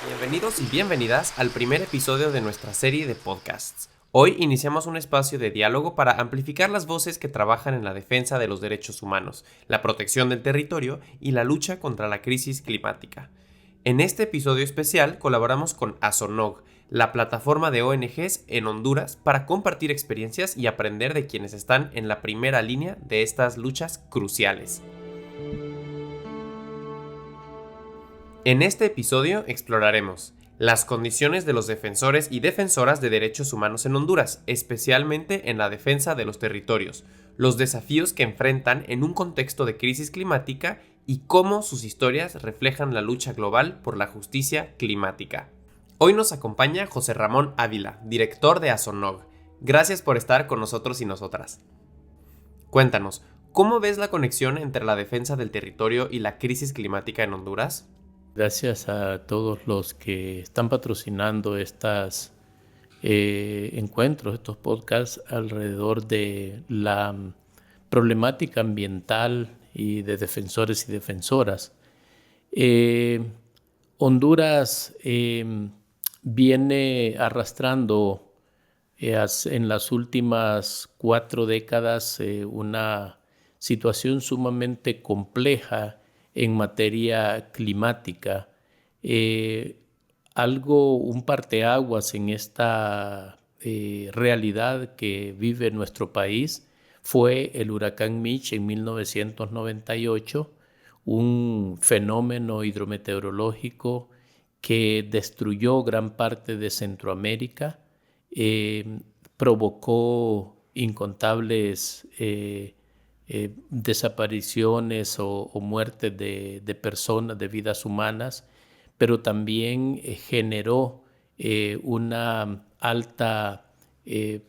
Bienvenidos y bienvenidas al primer episodio de nuestra serie de podcasts. Hoy iniciamos un espacio de diálogo para amplificar las voces que trabajan en la defensa de los derechos humanos, la protección del territorio y la lucha contra la crisis climática. En este episodio especial colaboramos con ASONOG, la plataforma de ONGs en Honduras, para compartir experiencias y aprender de quienes están en la primera línea de estas luchas cruciales. En este episodio exploraremos las condiciones de los defensores y defensoras de derechos humanos en Honduras, especialmente en la defensa de los territorios, los desafíos que enfrentan en un contexto de crisis climática y cómo sus historias reflejan la lucha global por la justicia climática. Hoy nos acompaña José Ramón Ávila, director de ASONOG. Gracias por estar con nosotros y nosotras. Cuéntanos, ¿cómo ves la conexión entre la defensa del territorio y la crisis climática en Honduras? Gracias a todos los que están patrocinando estos encuentros, estos podcasts alrededor de la problemática ambiental y de defensores y defensoras. Eh, Honduras viene arrastrando en las últimas 4 décadas una situación sumamente compleja en materia climática. Eh, un parteaguas en esta realidad que vive nuestro país fue el huracán Mitch en 1998, un fenómeno hidrometeorológico que destruyó gran parte de Centroamérica, eh, provocó incontables desapariciones o muertes de personas, de vidas humanas, pero también generó una alta de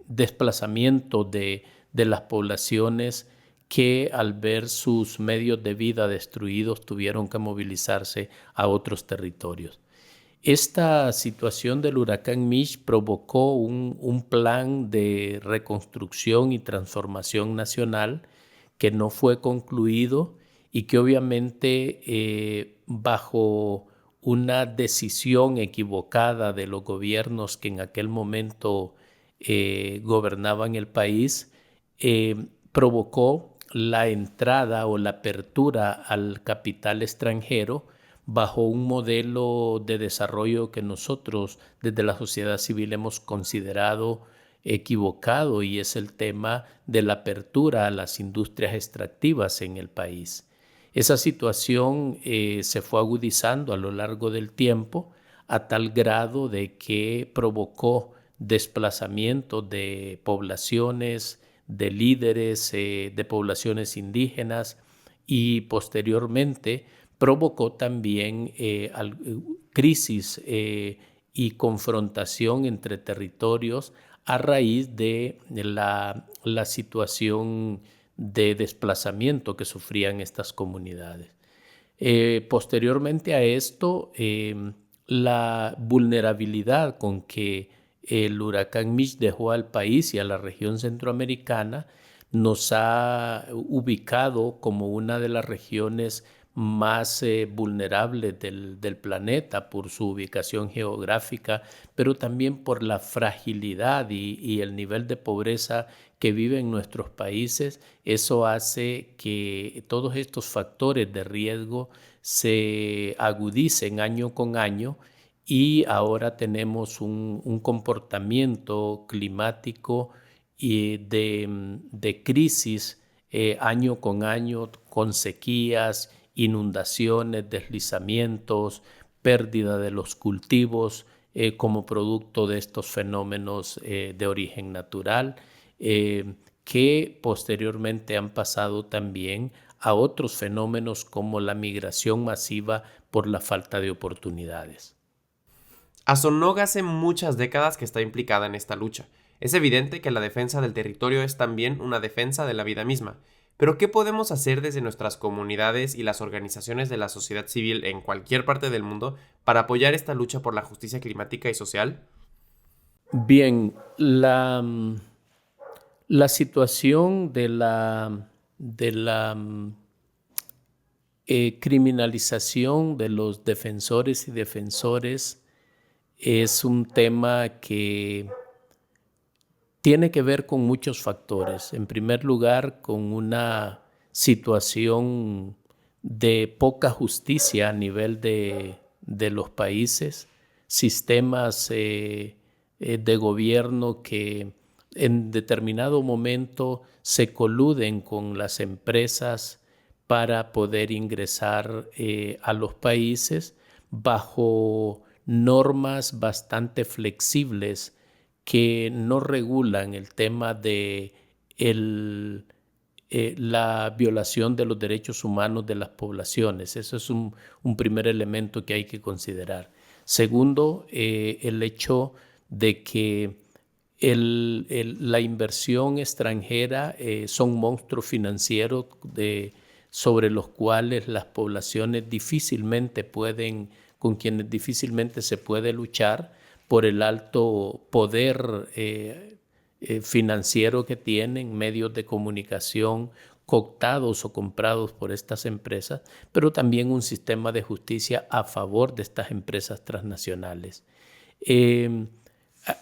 desplazamiento de las poblaciones que al ver sus medios de vida destruidos tuvieron que movilizarse a otros territorios. Esta situación del huracán Mitch provocó un plan de reconstrucción y transformación nacional que no fue concluido y que obviamente bajo una decisión equivocada de los gobiernos que en aquel momento gobernaban el país, provocó la entrada o la apertura al capital extranjero bajo un modelo de desarrollo que nosotros desde la sociedad civil hemos considerado equivocado, y es el tema de la apertura a las industrias extractivas en el país. Esa situación se fue agudizando a lo largo del tiempo a tal grado de que provocó desplazamiento de poblaciones, de líderes, de poblaciones indígenas, y posteriormente provocó también crisis y confrontación entre territorios a raíz de la situación de desplazamiento que sufrían estas comunidades. Posteriormente a esto, la vulnerabilidad con que el huracán Mitch dejó al país y a la región centroamericana nos ha ubicado como una de las regiones más vulnerables del planeta por su ubicación geográfica, pero también por la fragilidad y el nivel de pobreza que viven nuestros países. Eso hace que todos estos factores de riesgo se agudicen año con año, y ahora tenemos un comportamiento climático y de crisis año con año, con sequías, inundaciones, deslizamientos, pérdida de los cultivos como producto de estos fenómenos de origen natural, que posteriormente han pasado también a otros fenómenos como la migración masiva por la falta de oportunidades. ASONOG hace muchas décadas que está implicada en esta lucha. Es evidente que la defensa del territorio es también una defensa de la vida misma. Pero ¿qué podemos hacer desde nuestras comunidades y las organizaciones de la sociedad civil en cualquier parte del mundo para apoyar esta lucha por la justicia climática y social? Bien, la situación de la criminalización de los defensores y defensores es un tema que tiene que ver con muchos factores. En primer lugar, con una situación de poca justicia a nivel de los países, sistemas de gobierno que en determinado momento se coluden con las empresas para poder ingresar a los países bajo normas bastante flexibles que no regulan el tema de la violación de los derechos humanos de las poblaciones. Eso es un primer elemento que hay que considerar. Segundo, el hecho de que la inversión extranjera son monstruos financieros sobre los cuales las poblaciones con quienes difícilmente se puede luchar por el alto poder financiero que tienen, medios de comunicación cooptados o comprados por estas empresas, pero también un sistema de justicia a favor de estas empresas transnacionales.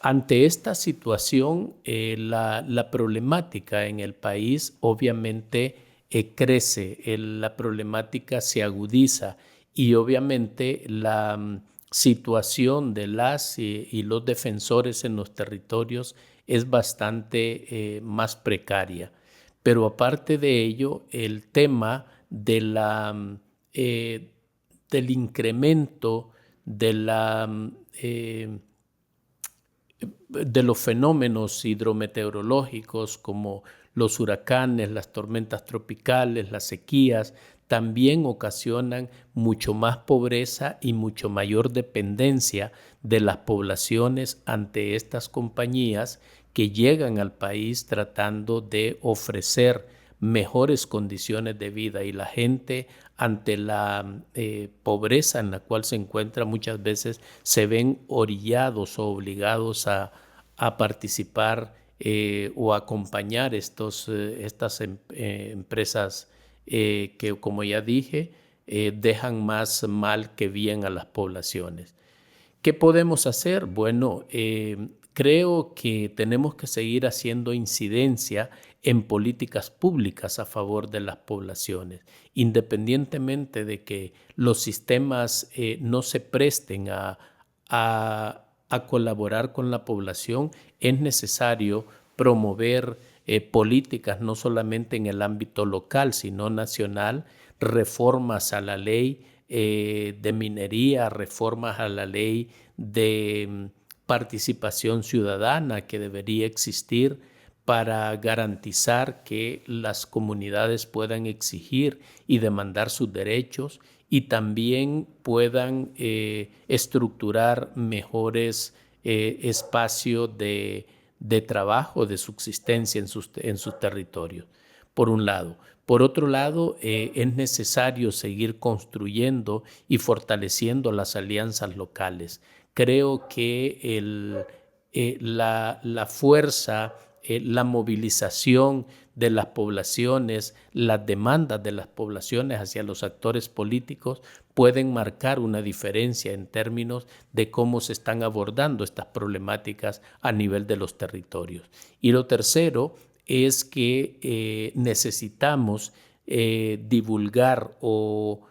Ante esta situación, la problemática en el país obviamente crece, la problemática se agudiza y obviamente la situación de las y los defensores en los territorios es bastante más precaria. Pero aparte de ello, el tema del incremento de los fenómenos hidrometeorológicos como los huracanes, las tormentas tropicales, las sequías, también ocasionan mucho más pobreza y mucho mayor dependencia de las poblaciones ante estas compañías que llegan al país tratando de ofrecer mejores condiciones de vida, y la gente ante la pobreza en la cual se encuentra muchas veces se ven orillados o obligados a participar o acompañar estas empresas que, como ya dije, dejan más mal que bien a las poblaciones. ¿Qué podemos hacer? Bueno, creo que tenemos que seguir haciendo incidencia en políticas públicas a favor de las poblaciones, independientemente de que los sistemas no se presten a colaborar con la población. Es necesario promover políticas no solamente en el ámbito local, sino nacional, reformas a la ley de minería, reformas a la ley de participación ciudadana que debería existir para garantizar que las comunidades puedan exigir y demandar sus derechos y también puedan estructurar mejores espacios de trabajo, de subsistencia en sus territorios, por un lado. Por otro lado, es necesario seguir construyendo y fortaleciendo las alianzas locales. Creo que la fuerza, la movilización de las poblaciones, las demandas de las poblaciones hacia los actores políticos pueden marcar una diferencia en términos de cómo se están abordando estas problemáticas a nivel de los territorios. Y lo tercero es que necesitamos divulgar o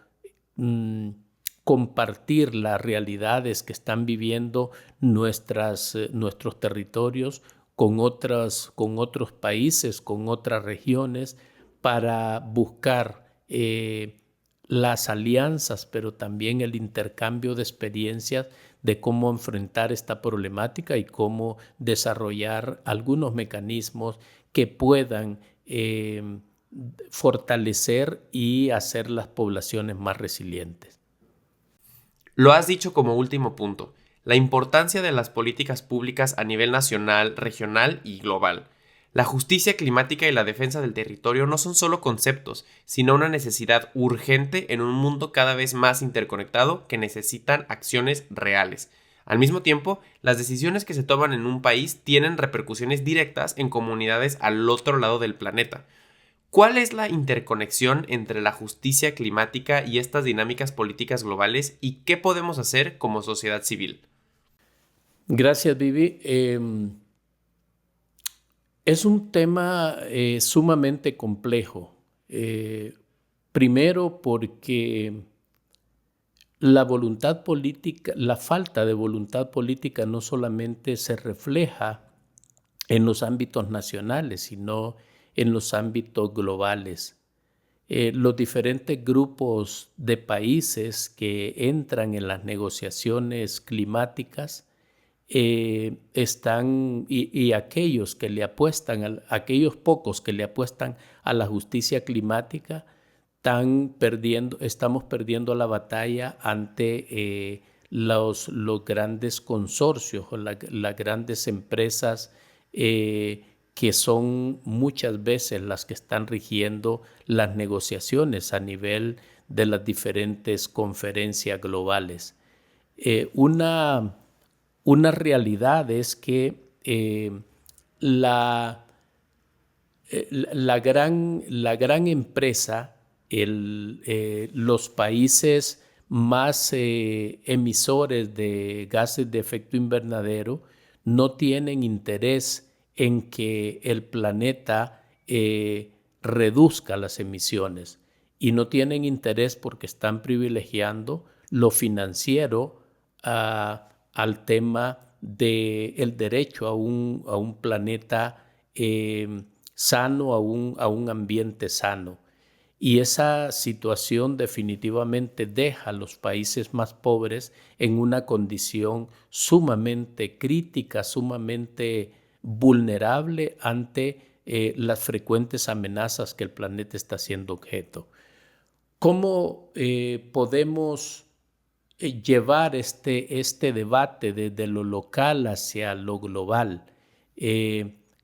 compartir las realidades que están viviendo nuestros territorios con otros países, con otras regiones, para buscar las alianzas, pero también el intercambio de experiencias de cómo enfrentar esta problemática y cómo desarrollar algunos mecanismos que puedan fortalecer y hacer las poblaciones más resilientes. Lo has dicho como último punto, la importancia de las políticas públicas a nivel nacional, regional y global. La justicia climática y la defensa del territorio no son solo conceptos, sino una necesidad urgente en un mundo cada vez más interconectado que necesitan acciones reales. Al mismo tiempo, las decisiones que se toman en un país tienen repercusiones directas en comunidades al otro lado del planeta. ¿Cuál es la interconexión entre la justicia climática y estas dinámicas políticas globales y qué podemos hacer como sociedad civil? Gracias, Vivi. Es un tema sumamente complejo. Eh, Primero porque la voluntad política, la falta de voluntad política no solamente se refleja en los ámbitos nacionales, sino en los ámbitos globales. Los diferentes grupos de países que entran en las negociaciones climáticas están, y aquellos que le apuestan, aquellos pocos que le apuestan a la justicia climática, estamos perdiendo la batalla ante los grandes consorcios o las grandes empresas que son muchas veces las que están rigiendo las negociaciones a nivel de las diferentes conferencias globales. Eh, una, una realidad es que la, la gran empresa, los países más emisores de gases de efecto invernadero no tienen interés en que el planeta reduzca las emisiones y no tienen interés porque están privilegiando lo financiero al tema del derecho a un planeta sano, a un ambiente sano. Y esa situación definitivamente deja a los países más pobres en una condición sumamente crítica, sumamente vulnerable ante las frecuentes amenazas que el planeta está siendo objeto. ¿Cómo podemos llevar este debate desde lo local hacia lo global?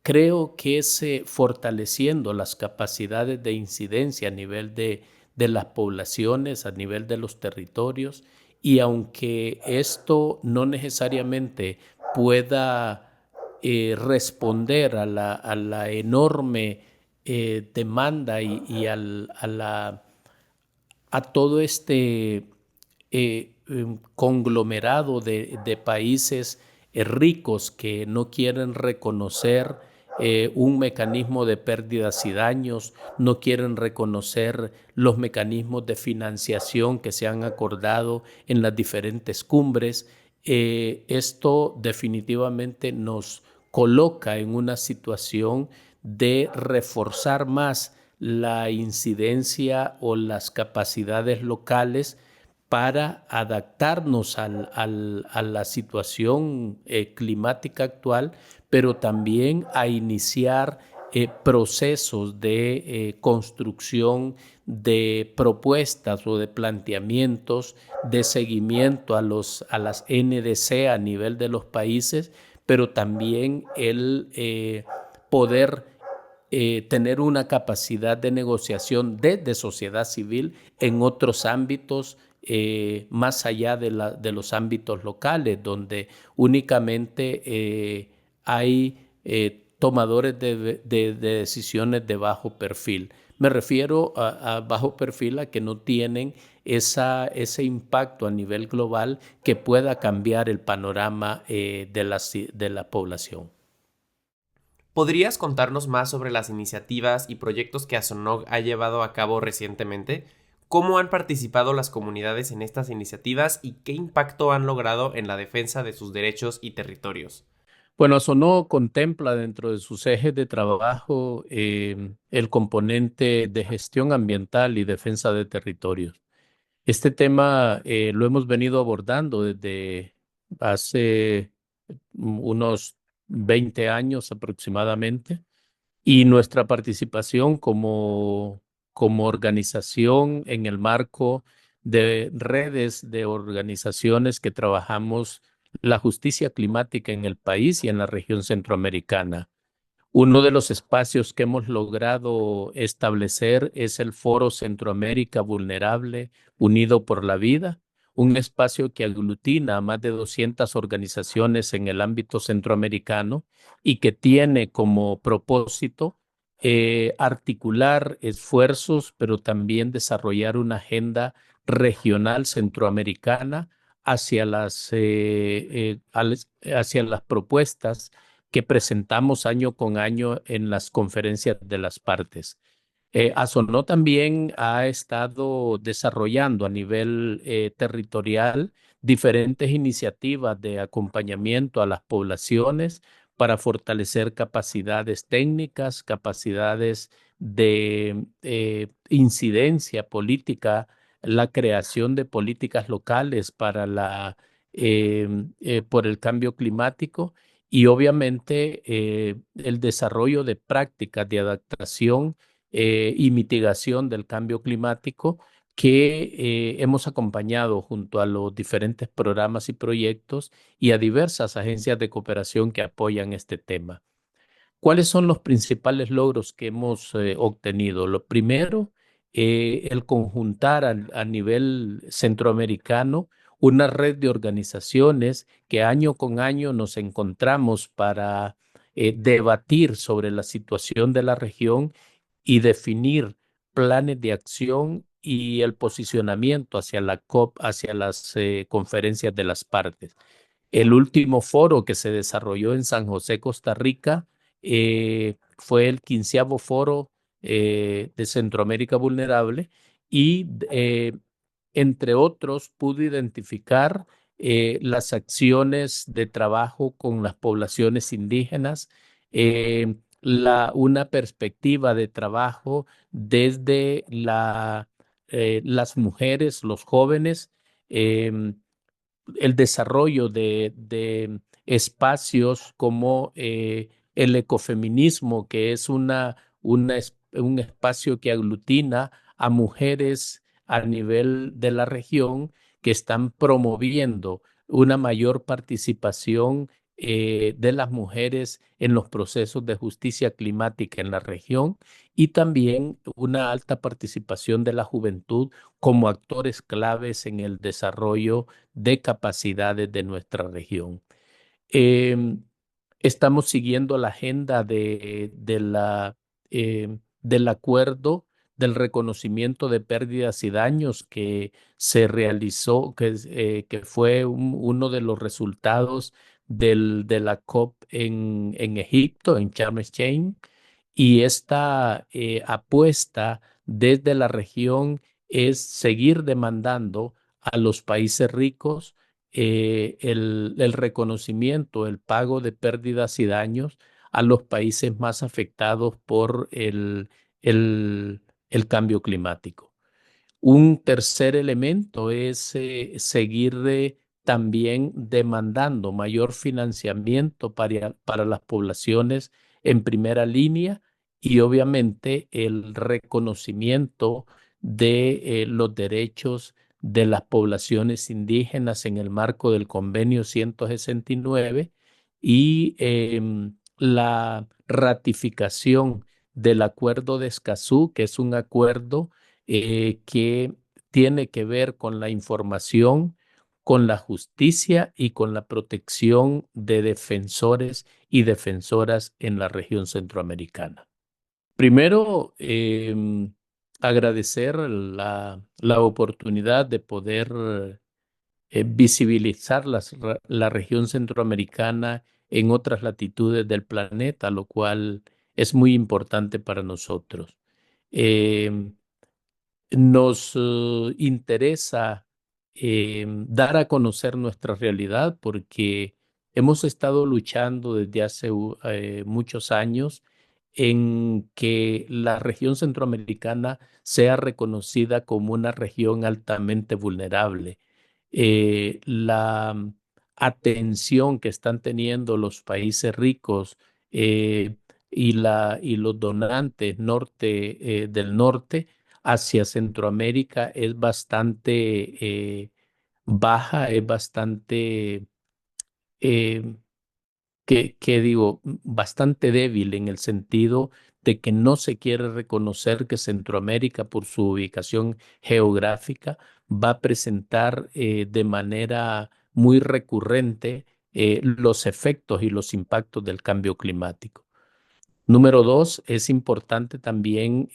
Creo que es fortaleciendo las capacidades de incidencia a nivel de las poblaciones, a nivel de los territorios, y aunque esto no necesariamente pueda responder a la enorme demanda a todo este conglomerado de países ricos que no quieren reconocer un mecanismo de pérdidas y daños, no quieren reconocer los mecanismos de financiación que se han acordado en las diferentes cumbres. Esto definitivamente nos coloca en una situación de reforzar más la incidencia o las capacidades locales para adaptarnos a la situación climática actual, pero también a iniciar procesos de construcción de propuestas o de planteamientos de seguimiento a las NDC a nivel de los países, pero también el poder tener una capacidad de negociación desde sociedad civil en otros ámbitos más allá de los ámbitos locales, donde únicamente hay tomadores de decisiones de bajo perfil. Me refiero a bajo perfil a que no tienen ese impacto a nivel global que pueda cambiar el panorama de la población. ¿Podrías contarnos más sobre las iniciativas y proyectos que ASONOG ha llevado a cabo recientemente? ¿Cómo han participado las comunidades en estas iniciativas y qué impacto han logrado en la defensa de sus derechos y territorios? Bueno, Sono contempla dentro de sus ejes de trabajo el componente de gestión ambiental y defensa de territorios. Este tema lo hemos venido abordando desde hace unos 20 años aproximadamente y nuestra participación como organización en el marco de redes de organizaciones que trabajamos la justicia climática en el país y en la región centroamericana. Uno de los espacios que hemos logrado establecer es el Foro Centroamérica Vulnerable Unido por la Vida, un espacio que aglutina a más de 200 organizaciones en el ámbito centroamericano y que tiene como propósito articular esfuerzos, pero también desarrollar una agenda regional centroamericana hacia hacia las propuestas que presentamos año con año en las conferencias de las partes. Asonó también ha estado desarrollando a nivel territorial diferentes iniciativas de acompañamiento a las poblaciones para fortalecer capacidades técnicas, capacidades de incidencia política, la creación de políticas locales para por el cambio climático y obviamente el desarrollo de prácticas de adaptación y mitigación del cambio climático que hemos acompañado junto a los diferentes programas y proyectos y a diversas agencias de cooperación que apoyan este tema. ¿Cuáles son los principales logros que hemos obtenido? Lo primero, el conjuntar a nivel centroamericano una red de organizaciones que año con año nos encontramos para debatir sobre la situación de la región y definir planes de acción y el posicionamiento hacia la COP, hacia las conferencias de las partes. El último foro que se desarrolló en San José, Costa Rica, fue el 15º foro de Centroamérica Vulnerable y entre otros pudo identificar las acciones de trabajo con las poblaciones indígenas, una perspectiva de trabajo desde las mujeres, los jóvenes, el desarrollo de espacios como el ecofeminismo, que es un espacio que aglutina a mujeres a nivel de la región que están promoviendo una mayor participación de las mujeres en los procesos de justicia climática en la región y también una alta participación de la juventud como actores claves en el desarrollo de capacidades de nuestra región. Eh, Estamos siguiendo la agenda del acuerdo del reconocimiento de pérdidas y daños que se realizó, que fue uno de los resultados de la COP en Egipto, en Sharm el Sheikh, y esta apuesta desde la región es seguir demandando a los países ricos el reconocimiento, el pago de pérdidas y daños a los países más afectados por el, el cambio climático. Un tercer elemento es seguir también demandando mayor financiamiento para las poblaciones en primera línea y obviamente el reconocimiento de los derechos de las poblaciones indígenas en el marco del Convenio 169 y la ratificación del Acuerdo de Escazú, que es un acuerdo que tiene que ver con la información, con la justicia y con la protección de defensores y defensoras en la región centroamericana. Primero, agradecer la oportunidad de poder visibilizar la región centroamericana en otras latitudes del planeta, lo cual es muy importante para nosotros. Eh, Nos interesa dar a conocer nuestra realidad porque hemos estado luchando desde hace muchos años en que la región centroamericana sea reconocida como una región altamente vulnerable. La atención que están teniendo los países ricos eh, y los donantes del norte hacia Centroamérica es bastante baja, es bastante, eh, que digo, bastante débil en el sentido de que no se quiere reconocer que Centroamérica, por su ubicación geográfica, va a presentar de manera muy recurrente los efectos y los impactos del cambio climático. Número dos, es importante también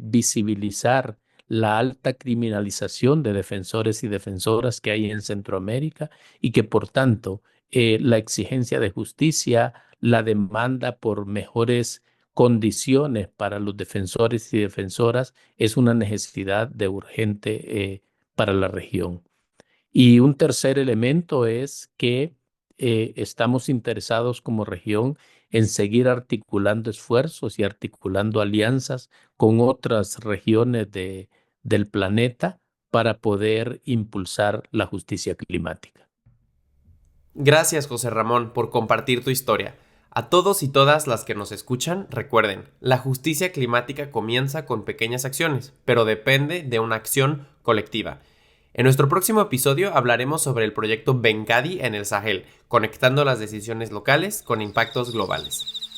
visibilizar la alta criminalización de defensores y defensoras que hay en Centroamérica y que por tanto la exigencia de justicia, la demanda por mejores condiciones para los defensores y defensoras es una necesidad de urgente para la región. Y un tercer elemento es que estamos interesados como región en seguir articulando esfuerzos y articulando alianzas con otras regiones del planeta para poder impulsar la justicia climática. Gracias, José Ramón, por compartir tu historia. A todos y todas las que nos escuchan, recuerden, la justicia climática comienza con pequeñas acciones, pero depende de una acción colectiva. En nuestro próximo episodio hablaremos sobre el proyecto Bencadi en el Sahel, conectando las decisiones locales con impactos globales.